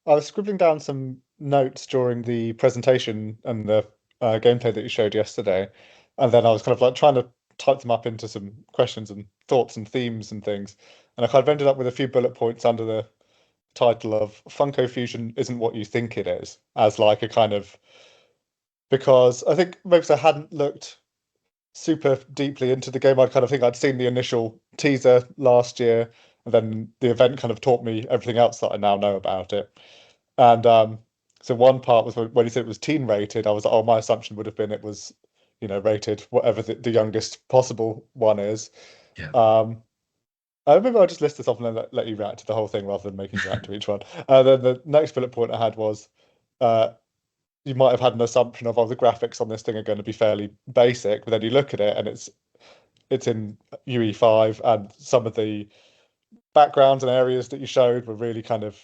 I was scribbling down some notes during the presentation and the gameplay that you showed yesterday, and then I was kind of like trying to type them up into some questions and thoughts and themes and things, and I kind of ended up with a few bullet points under the title of Funko Fusion isn't what you think it is, as like a kind of because I think maybe 'cause I hadn't looked super deeply into the game. I kind of think I'd seen the initial teaser last year, and then the event kind of taught me everything else that I now know about it. And so one part was when he said it was teen rated, I was like, oh, my assumption would have been it was, rated whatever the youngest possible one is. Yeah. Um, maybe I'll just list this off and then let you react to the whole thing rather than making you react to each one. Then the next bullet point I had was uh, you might have had an assumption of, oh, the graphics on this thing are going to be fairly basic, but then you look at it and it's in UE5, and some of the backgrounds and areas that you showed were really kind of,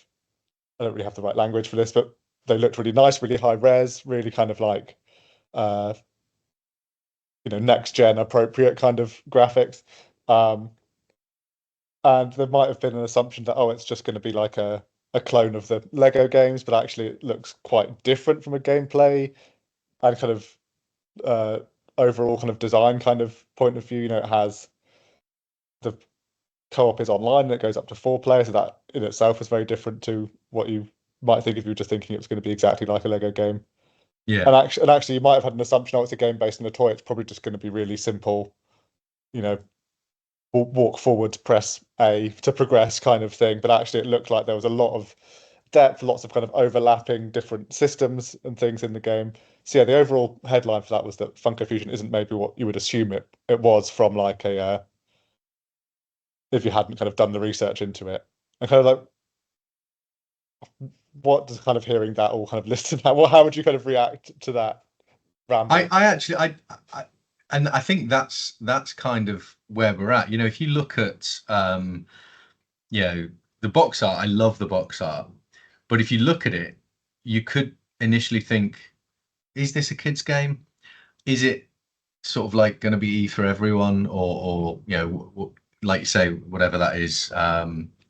I don't really have the right language for this, but they looked really nice, really high res, really kind of like uh, next gen appropriate kind of graphics. Um, and there might have been an assumption that, oh, it's just going to be like a clone of the Lego games, but actually it looks quite different from a gameplay and kind of uh, overall kind of design kind of point of view. It has the co-op is online and it goes up to 4 players, so that in itself is very different to what you might think if you were just thinking it was going to be exactly like a Lego game. Yeah. And actually, you might have had an assumption, oh, it's a game based on a toy. It's probably just going to be really simple, you know, walk forward, press A to progress kind of thing. But actually, it looked like there was a lot of depth, lots of kind of overlapping different systems and things in the game. So yeah, the overall headline for that was that Funko Fusion isn't maybe what you would assume it was from like a if you hadn't kind of done the research into it. And kind of like, what does kind of hearing that all kind of listed out? Well, how would you kind of react to that ramble? I actually I and I think that's kind of where we're at. If you look at you know, the box art, I love the box art. But if you look at it, you could initially think, is this a kid's game? Is it sort of like going to be E for everyone, or like you say, whatever that is,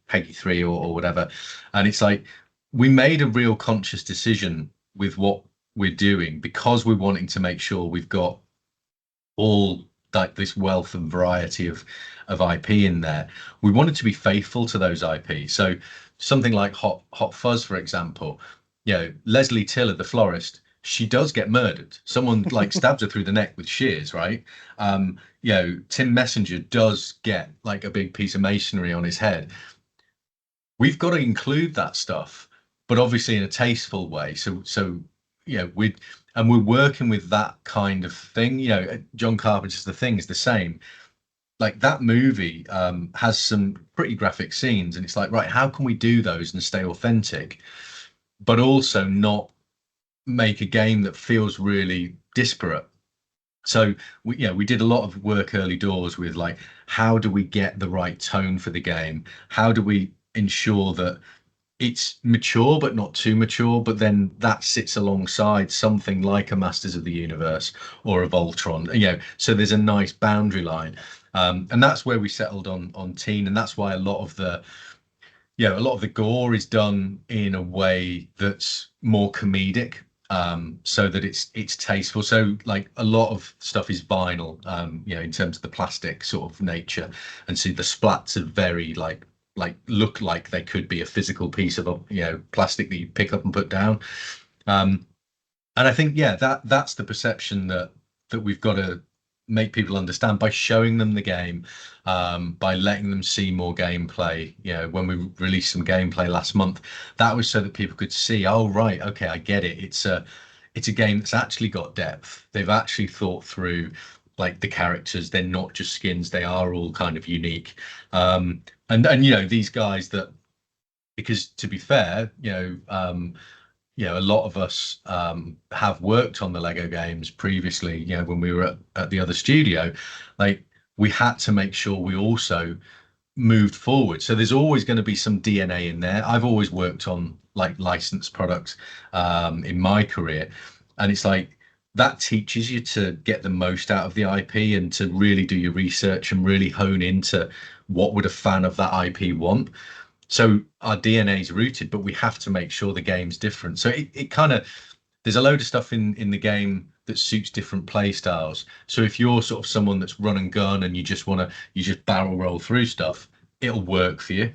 Peggy 3 or whatever. And it's like we made a real conscious decision with what we're doing because we're wanting to make sure we've got all like this wealth and variety of IP in there. We wanted to be faithful to those IP. So something like Hot Fuzz, for example, Leslie Tiller, the florist, she does get murdered. Someone like stabs her through the neck with shears, right? Tim Messenger does get like a big piece of masonry on his head. We've got to include that stuff, but obviously in a tasteful way. So we're working with that kind of thing. John Carpenter's The Thing is the same. Like that movie has some pretty graphic scenes, and it's like, right, how can we do those and stay authentic, but also not make a game that feels really disparate? So we did a lot of work early doors with like, how do we get the right tone for the game? How do we ensure that it's mature but not too mature, but then that sits alongside something like a Masters of the Universe or a Voltron, so there's a nice boundary line. And that's where we settled on teen, and that's why a lot of the gore is done in a way that's more comedic, so that it's tasteful. So like a lot of stuff is vinyl, in terms of the plastic sort of nature, and so the splats are very like look like they could be a physical piece of plastic that you pick up and put down. And I think that's the perception that we've got to make people understand by showing them the game, by letting them see more gameplay. When we released some gameplay last month, that was so that people could see, oh right, okay, I get it. It's a game that's actually got depth. They've actually thought through like the characters. They're not just skins. They are all kind of unique. And these guys that, because to be fair, a lot of us have worked on the Lego games previously. When we were at the other studio, like we had to make sure we also moved forward. So there's always going to be some DNA in there. I've always worked on like licensed products in my career, and it's like that teaches you to get the most out of the IP and to really do your research and really hone into what would a fan of that IP want. So our DNA is rooted, but we have to make sure the game's different. So it kind of, there's a load of stuff in the game that suits different play styles. So if you're sort of someone that's run and gun and you just barrel roll through stuff, it'll work for you.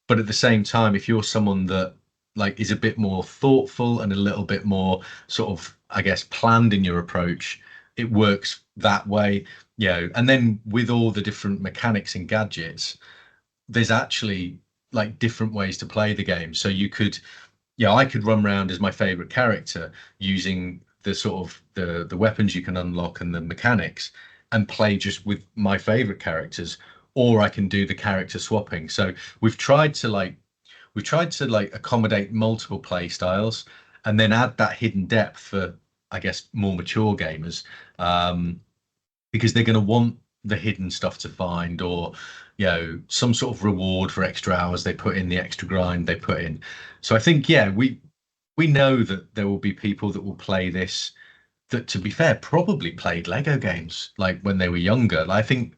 But at the same time, if you're someone that like is a bit more thoughtful and a little bit more sort of, I guess, planned in your approach, it works that way. And then with all the different mechanics and gadgets, there's actually like different ways to play the game. So you could, I could run around as my favorite character using the sort of the weapons you can unlock and the mechanics and play just with my favorite characters, or I can do the character swapping. So we've tried to like accommodate multiple play styles and then add that hidden depth for, I guess, more mature gamers, because they're going to want the hidden stuff to find, or some sort of reward for extra hours they put in, the extra grind they put in. So I think we know that there will be people that will play this that, to be fair, probably played Lego games like when they were younger. Like, I think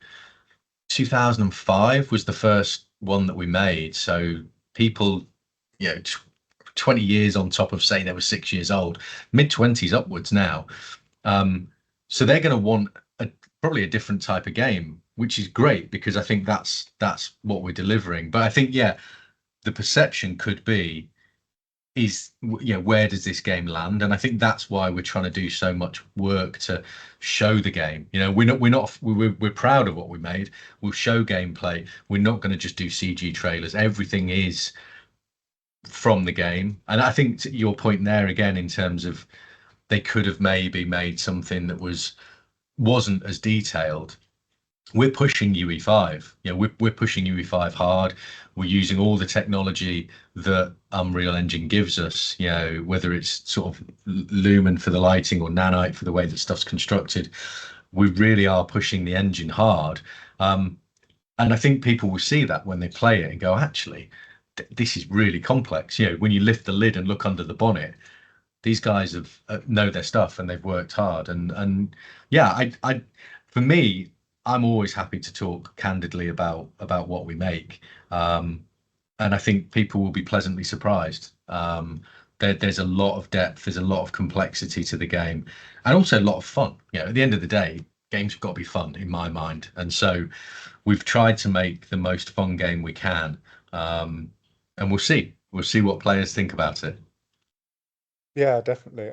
2005 was the first one that we made. So people, 20 years on top of saying they were 6 years old, mid-20s upwards now. So they're going to want probably a different type of game, which is great because I think that's what we're delivering. But I think, the perception could be is, where does this game land? And I think that's why we're trying to do so much work to show the game. We're proud of what we made. We'll show gameplay. We're not going to just do CG trailers. Everything is from the game. And I think, to your point there again, in terms of they could have maybe made something that wasn't as detailed. We're pushing UE5. We're pushing UE5 hard. We're using all the technology that Unreal Engine gives us, whether it's sort of Lumen for the lighting or Nanite for the way that stuff's constructed. We really are pushing the engine hard. And I think people will see that when they play it and go, actually, this is really complex. When you lift the lid and look under the bonnet, these guys have know their stuff and they've worked hard. And I for me, I'm always happy to talk candidly about what we make, and I think people will be pleasantly surprised. There's a lot of depth, there's a lot of complexity to the game, and also a lot of fun. At the end of the day, games have got to be fun in my mind, and so we've tried to make the most fun game we can, and we'll see what players think about it. Yeah, definitely.